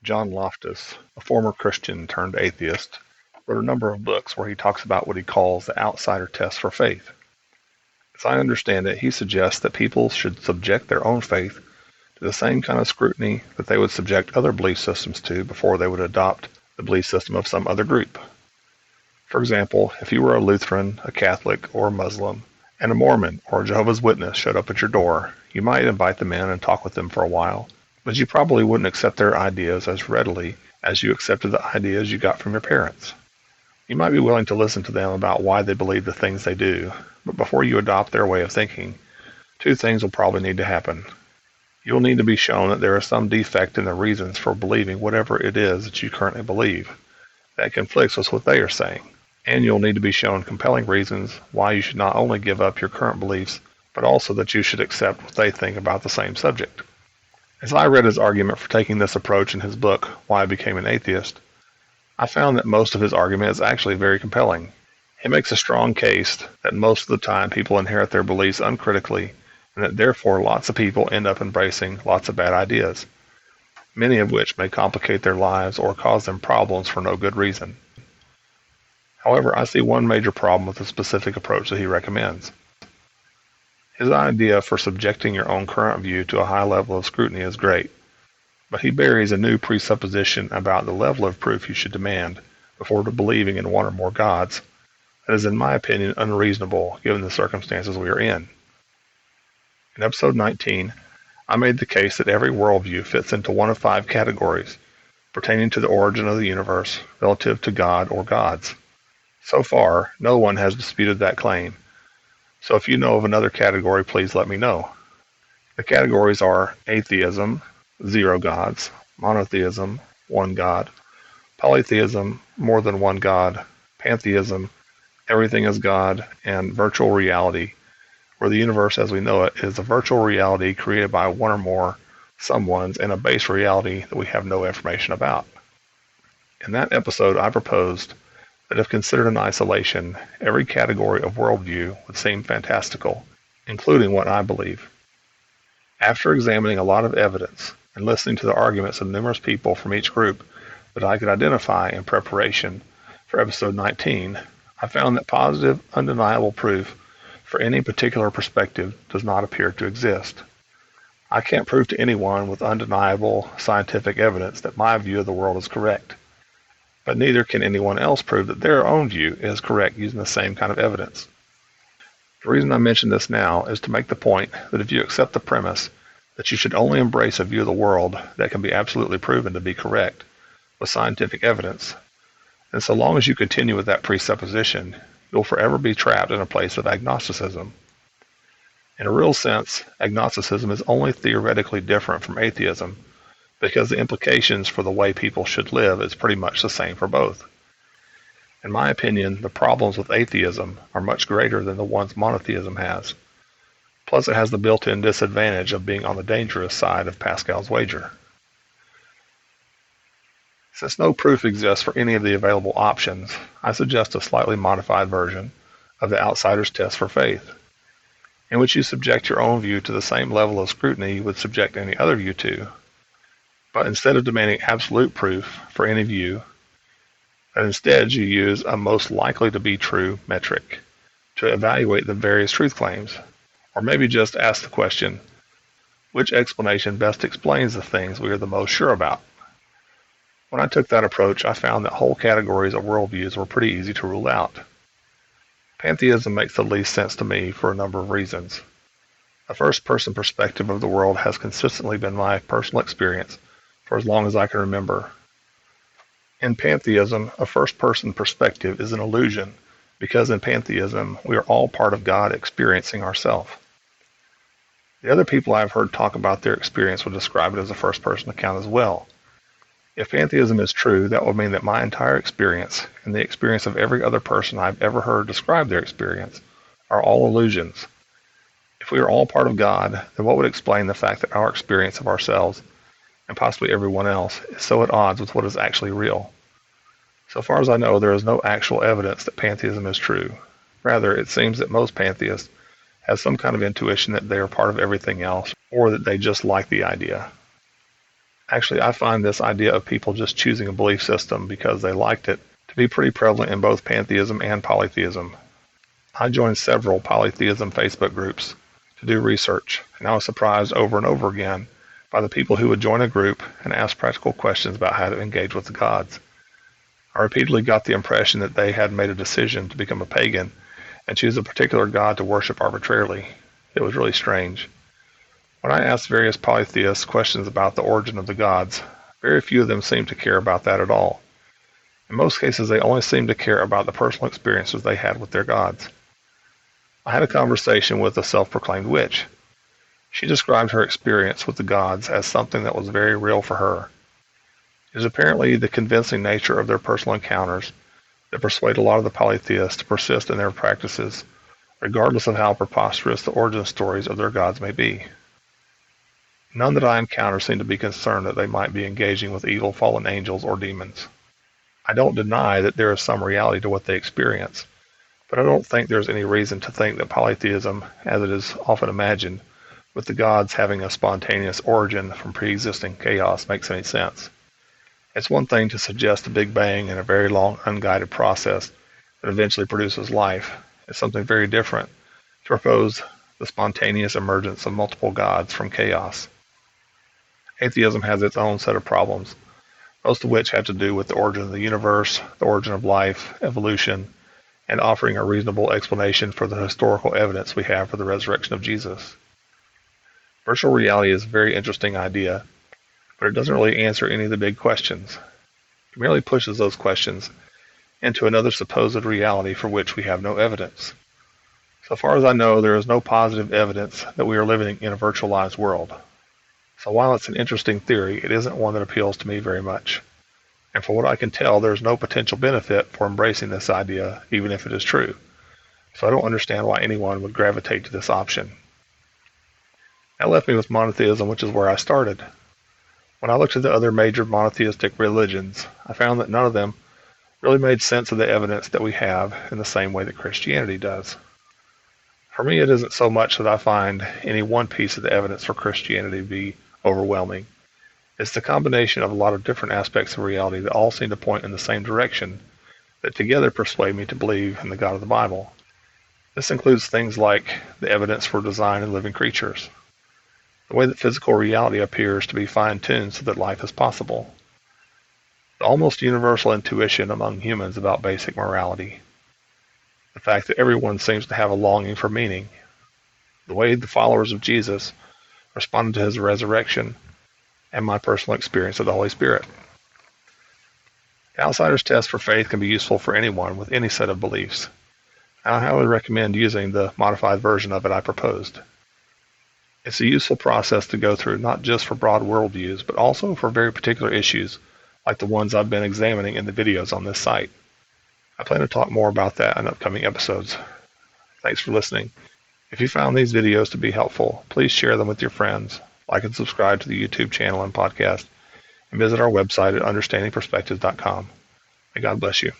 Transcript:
John Loftus, a former Christian turned atheist, wrote a number of books where he talks about what he calls the outsider test for faith. As I understand it, he suggests that people should subject their own faith to the same kind of scrutiny that they would subject other belief systems to before they would adopt the belief system of some other group. For example, if you were a Lutheran, a Catholic, or a Muslim, and a Mormon or a Jehovah's Witness showed up at your door, you might invite them in and talk with them for a while, but you probably wouldn't accept their ideas as readily as you accepted the ideas you got from your parents. You might be willing to listen to them about why they believe the things they do, but before you adopt their way of thinking, two things will probably need to happen. You'll need to be shown that there is some defect in the reasons for believing whatever it is that you currently believe that conflicts with what they are saying. And you'll need to be shown compelling reasons why you should not only give up your current beliefs, but also that you should accept what they think about the same subject. As I read his argument for taking this approach in his book, Why I Became an Atheist, I found that most of his argument is actually very compelling. He makes a strong case that most of the time people inherit their beliefs uncritically, and that therefore lots of people end up embracing lots of bad ideas, many of which may complicate their lives or cause them problems for no good reason. However, I see one major problem with the specific approach that he recommends. His idea for subjecting your own current view to a high level of scrutiny is great, but he buries a new presupposition about the level of proof you should demand before believing in one or more gods that is, in my opinion, unreasonable given the circumstances we are in. In episode 19, I made the case that every worldview fits into one of 5 categories pertaining to the origin of the universe relative to God or gods. So far, no one has disputed that claim, so if you know of another category, please let me know. The categories are atheism, 0 gods, monotheism, 1 god, polytheism, more than 1 god, pantheism, everything is God, and virtual reality, where the universe as we know it is a virtual reality created by one or more someones and a base reality that we have no information about. In that episode, I proposed that if considered in isolation, every category of worldview would seem fantastical, including what I believe. After examining a lot of evidence and listening to the arguments of numerous people from each group that I could identify in preparation for episode 19, I found that positive, undeniable proof for any particular perspective does not appear to exist. I can't prove to anyone with undeniable scientific evidence that my view of the world is correct, but neither can anyone else prove that their own view is correct using the same kind of evidence. The reason I mention this now is to make the point that if you accept the premise that you should only embrace a view of the world that can be absolutely proven to be correct with scientific evidence, and so long as you continue with that presupposition, you'll forever be trapped in a place of agnosticism. In a real sense, agnosticism is only theoretically different from atheism because the implications for the way people should live is pretty much the same for both. In my opinion, the problems with atheism are much greater than the ones monotheism has. Plus, it has the built-in disadvantage of being on the dangerous side of Pascal's wager. Since no proof exists for any of the available options, I suggest a slightly modified version of the outsider's test for faith, in which you subject your own view to the same level of scrutiny you would subject any other view to, but instead of demanding absolute proof for any view, that instead you use a most likely to be true metric to evaluate the various truth claims, or maybe just ask the question, which explanation best explains the things we are the most sure about? When I took that approach, I found that whole categories of worldviews were pretty easy to rule out. Pantheism makes the least sense to me for a number of reasons. A first-person perspective of the world has consistently been my personal experience for as long as I can remember. In pantheism, a first-person perspective is an illusion because in pantheism, we are all part of God experiencing ourselves. The other people I've heard talk about their experience would describe it as a first-person account as well. If pantheism is true, that would mean that my entire experience and the experience of every other person I've ever heard describe their experience are all illusions. If we are all part of God, then what would explain the fact that our experience of ourselves, and possibly everyone else, is so at odds with what is actually real? So far as I know, there is no actual evidence that pantheism is true. Rather, it seems that most pantheists have some kind of intuition that they are part of everything else, or that they just like the idea. Actually, I find this idea of people just choosing a belief system because they liked it to be pretty prevalent in both pantheism and polytheism. I joined several polytheism Facebook groups to do research, and I was surprised over and over again by the people who would join a group and ask practical questions about how to engage with the gods. I repeatedly got the impression that they had made a decision to become a pagan and choose a particular god to worship arbitrarily. It was really strange. When I asked various polytheists questions about the origin of the gods, very few of them seemed to care about that at all. In most cases, they only seemed to care about the personal experiences they had with their gods. I had a conversation with a self-proclaimed witch. She described her experience with the gods as something that was very real for her. It is apparently the convincing nature of their personal encounters that persuade a lot of the polytheists to persist in their practices, regardless of how preposterous the origin stories of their gods may be. None that I encounter seem to be concerned that they might be engaging with evil fallen angels or demons. I don't deny that there is some reality to what they experience, but I don't think there's any reason to think that polytheism, as it is often imagined, with the gods having a spontaneous origin from pre-existing chaos, makes any sense. It's one thing to suggest a Big Bang and a very long, unguided process that eventually produces life. It's something very different to propose the spontaneous emergence of multiple gods from chaos. Atheism has its own set of problems, most of which have to do with the origin of the universe, the origin of life, evolution, and offering a reasonable explanation for the historical evidence we have for the resurrection of Jesus. Virtual reality is a very interesting idea, but it doesn't really answer any of the big questions. It merely pushes those questions into another supposed reality for which we have no evidence. So far as I know, there is no positive evidence that we are living in a virtualized world. So while it's an interesting theory, it isn't one that appeals to me very much. And for what I can tell, there's no potential benefit for embracing this idea, even if it is true. So I don't understand why anyone would gravitate to this option. That left me with monotheism, which is where I started. When I looked at the other major monotheistic religions, I found that none of them really made sense of the evidence that we have in the same way that Christianity does. For me, it isn't so much that I find any one piece of the evidence for Christianity to be overwhelming. It's the combination of a lot of different aspects of reality that all seem to point in the same direction that together persuade me to believe in the God of the Bible. This includes things like the evidence for design in living creatures, the way that physical reality appears to be fine-tuned so that life is possible, the almost universal intuition among humans about basic morality, the fact that everyone seems to have a longing for meaning, the way the followers of Jesus responded to his resurrection, and my personal experience of the Holy Spirit. The outsider's test for faith can be useful for anyone with any set of beliefs. I highly recommend using the modified version of it I proposed. It's a useful process to go through not just for broad worldviews, but also for very particular issues like the ones I've been examining in the videos on this site. I plan to talk more about that in upcoming episodes. Thanks for listening. If you found these videos to be helpful, please share them with your friends, like and subscribe to the YouTube channel and podcast, and visit our website at understandingperspectives.com. May God bless you.